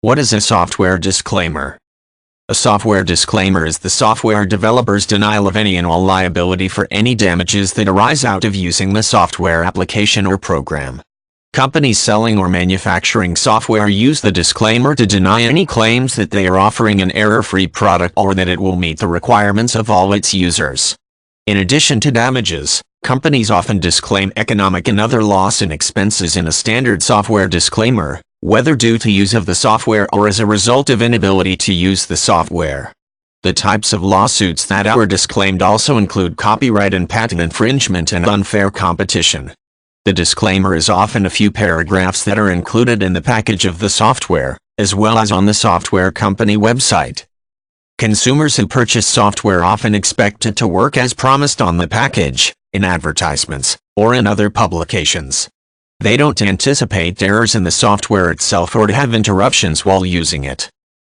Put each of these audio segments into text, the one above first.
What is a software disclaimer? A software disclaimer is the software developer's denial of any and all liability for any damages that arise out of using the software application or program. Companies selling or manufacturing software use the disclaimer to deny any claims that they are offering an error-free product or that it will meet the requirements of all its users. In addition to damages, companies often disclaim economic and other loss and expenses in a standard software disclaimer, whether due to use of the software or as a result of inability to use the software. The types of lawsuits that are disclaimed also include copyright and patent infringement and unfair competition. The disclaimer is often a few paragraphs that are included in the package of the software, as well as on the software company website. Consumers who purchase software often expect it to work as promised on the package, in advertisements, or in other publications. They don't anticipate errors in the software itself or to have interruptions while using it.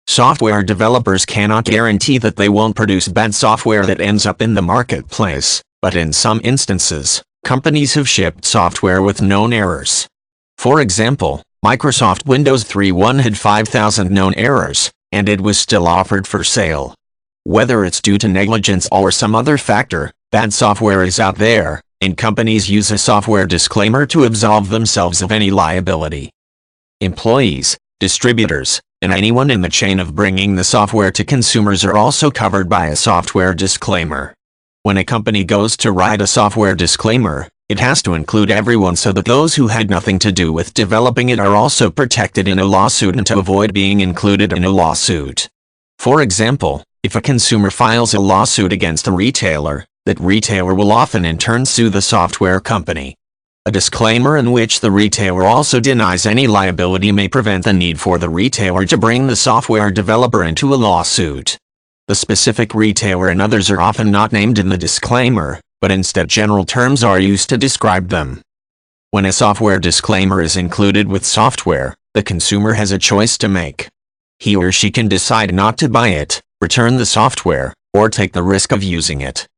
Software developers cannot guarantee that they won't produce bad software that ends up in the marketplace, but in some instances, companies have shipped software with known errors. For example, Microsoft Windows 3.1 had 5,000 known errors, and it was still offered for sale. Whether it's due to negligence or some other factor, bad software is out there, and companies use a software disclaimer to absolve themselves of any liability. Employees, distributors, and anyone in the chain of bringing the software to consumers are also covered by a software disclaimer. When a company goes to write a software disclaimer, it has to include everyone so that those who had nothing to do with developing it are also protected in a lawsuit and to avoid being included in a lawsuit. For example, if a consumer files a lawsuit against a retailer, that retailer will often in turn sue the software company. A disclaimer in which the retailer also denies any liability may prevent the need for the retailer to bring the software developer into a lawsuit. The specific retailer and others are often not named in the disclaimer, but instead general terms are used to describe them. When a software disclaimer is included with software, the consumer has a choice to make. He or she can decide not to buy it, return the software, or take the risk of using it.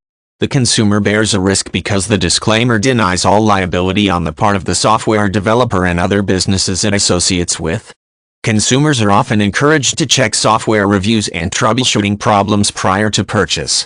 The consumer bears a risk because the disclaimer denies all liability on the part of the software developer and other businesses it associates with. Consumers are often encouraged to check software reviews and troubleshooting problems prior to purchase.